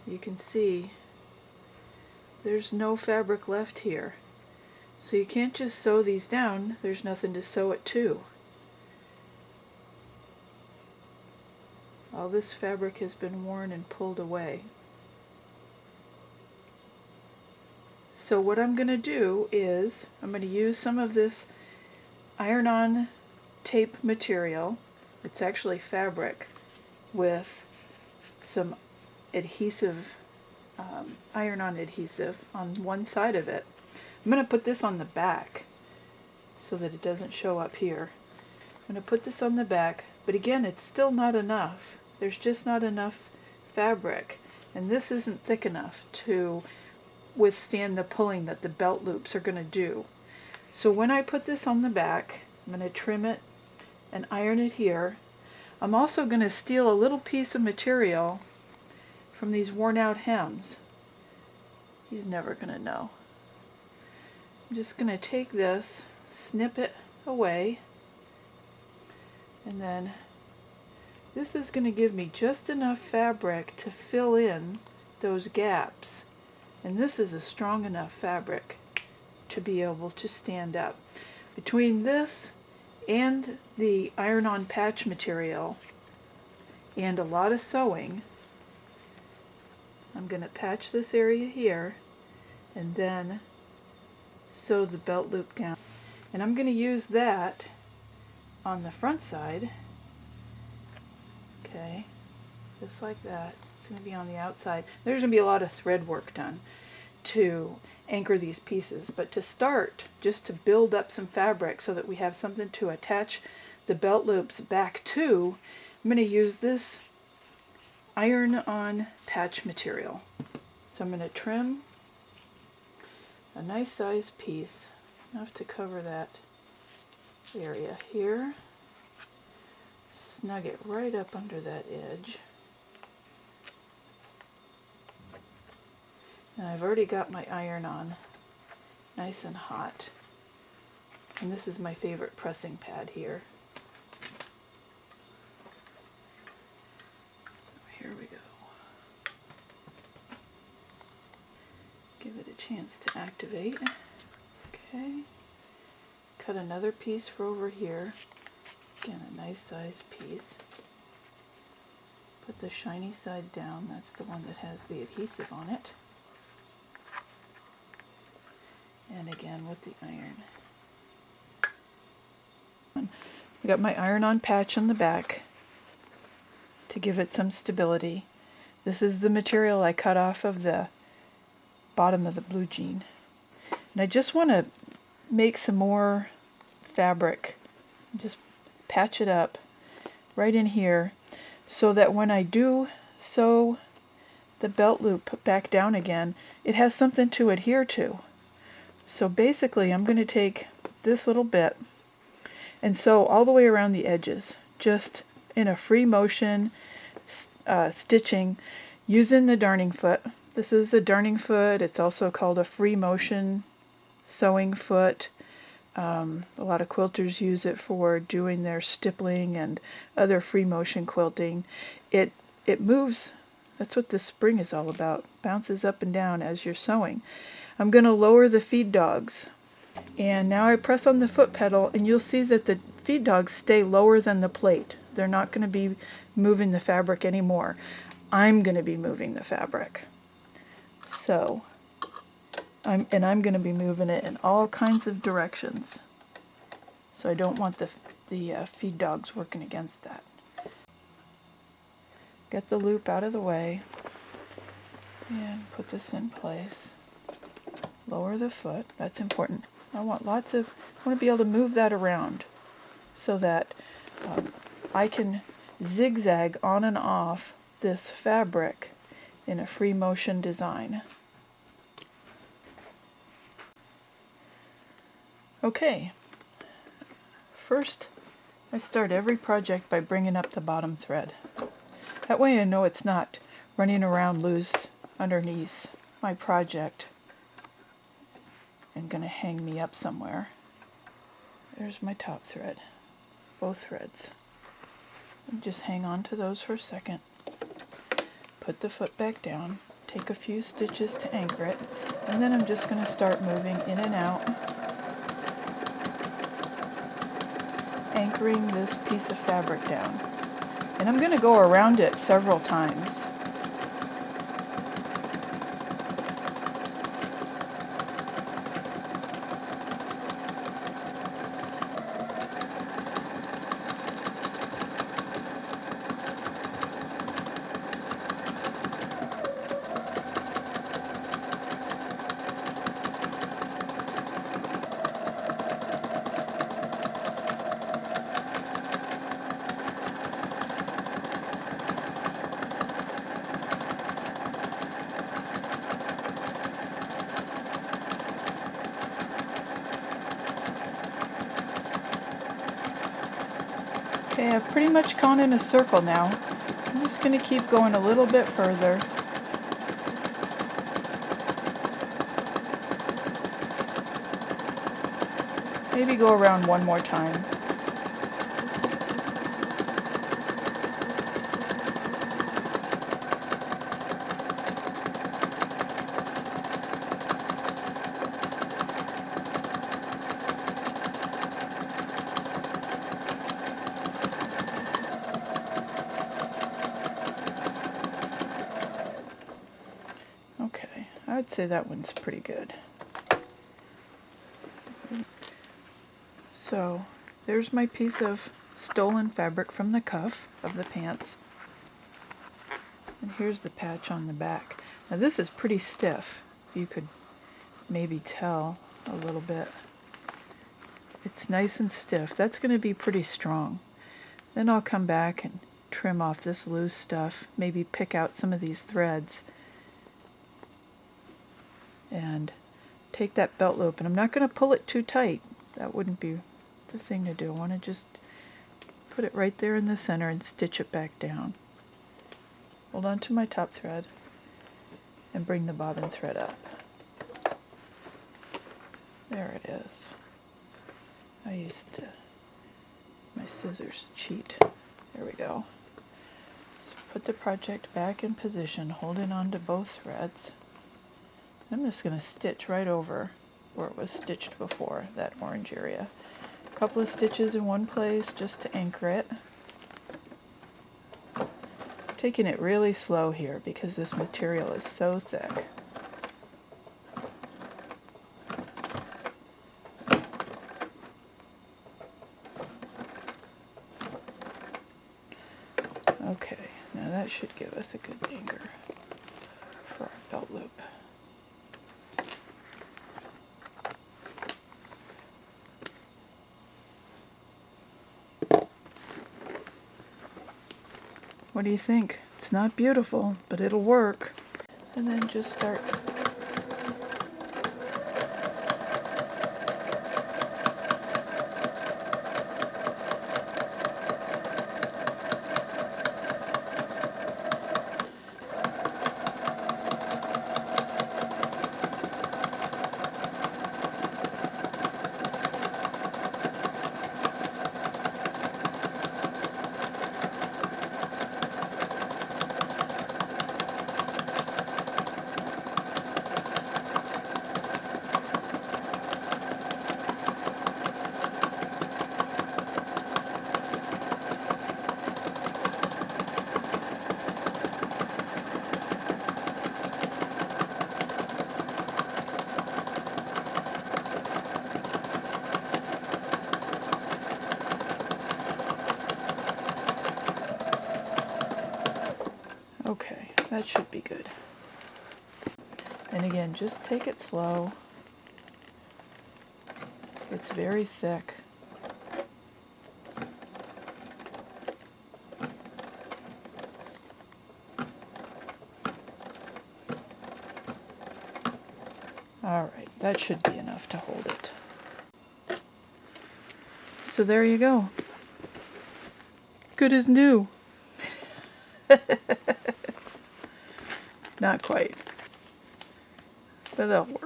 you can see there's no fabric left here. So you can't just sew these down, there's nothing to sew it to. All this fabric has been worn and pulled away. So what I'm going to do is, I'm going to use some of this iron-on tape material. It's actually fabric with some adhesive, iron-on adhesive on one side of it. I'm going to put this on the back so that it doesn't show up here. I'm going to put this on the back, but again, it's still not enough. There's just not enough fabric, and this isn't thick enough to withstand the pulling that the belt loops are going to do. So when I put this on the back, I'm going to trim it and iron it here. I'm also going to steal a little piece of material from these worn out hems. He's never going to know. I'm just going to take this, snip it away, and then this is going to give me just enough fabric to fill in those gaps. And this is a strong enough fabric to be able to stand up. Between this and the iron-on patch material and a lot of sewing, I'm going to patch this area here and then sew the belt loop down. And I'm going to use that on the front side. Okay, just like that. It's going to be on the outside. There's going to be a lot of thread work done to anchor these pieces, but to start, just to build up some fabric so that we have something to attach the belt loops back to, I'm going to use this iron-on patch material. So I'm going to trim a nice sized piece, enough to cover that area here. Snug it right up under that edge. And I've already got my iron on nice and hot. And this is my favorite pressing pad here. So here we go. Give it a chance to activate. Okay. Cut another piece for over here. Again, a nice size piece. Put the shiny side down. That's the one that has the adhesive on it. And again with the iron. I got my iron-on patch on the back to give it some stability. This is the material I cut off of the bottom of the blue jean. And I just want to make some more fabric. Just patch it up right in here so that when I do sew the belt loop back down again, it has something to adhere to. So basically I'm going to take this little bit and sew all the way around the edges, just in a free motion stitching using the darning foot. This is the darning foot. It's also called a free motion sewing foot. A lot of quilters use it for doing their stippling and other free motion quilting. It moves. That's what this spring is all about. Bounces up and down as you're sewing. I'm going to lower the feed dogs. And now I press on the foot pedal and you'll see that the feed dogs stay lower than the plate. They're not going to be moving the fabric anymore. I'm going to be moving the fabric. So I'm going to be moving it in all kinds of directions. So I don't want the feed dogs working against that. Get the loop out of the way and put this in place. Lower the foot. That's important. I want to be able to move that around so that I can zigzag on and off this fabric in a free motion design. Okay, first I start every project by bringing up the bottom thread. That way I know it's not running around loose underneath my project and going to hang me up somewhere. There's my top thread, both threads. And just hang on to those for a second. Put the foot back down. take a few stitches to anchor it, and then I'm just going to start moving in and out, anchoring this piece of fabric down. And I'm going to go around it several times. Okay, I've pretty much gone in a circle now. I'm just going to keep going a little bit further. Maybe go around one more time. Okay, I'd say that one's pretty good. So, there's my piece of stolen fabric from the cuff of the pants. And here's the patch on the back. Now this is pretty stiff. You could maybe tell a little bit. It's nice and stiff. That's going to be pretty strong. Then I'll come back and trim off this loose stuff, maybe pick out some of these threads, and take that belt loop. And I'm not going to pull it too tight. That wouldn't be the thing to do. I want to just put it right there in the center and stitch it back down. Hold on to my top thread and bring the bobbin thread up. There it is. I used my scissors to cheat. There we go. So put the project back in position, holding on to both threads. I'm just going to stitch right over where it was stitched before, that orange area. A couple of stitches in one place just to anchor it. Taking it really slow here because this material is so thick. Okay, now that should give us a good anchor for our belt loop. What do you think? It's not beautiful, but it'll work. And then just start okay, that should be good. And again, just take it slow. It's very thick. All right, that should be enough to hold it. So there you go. Good as new. Not quite, but that'll work.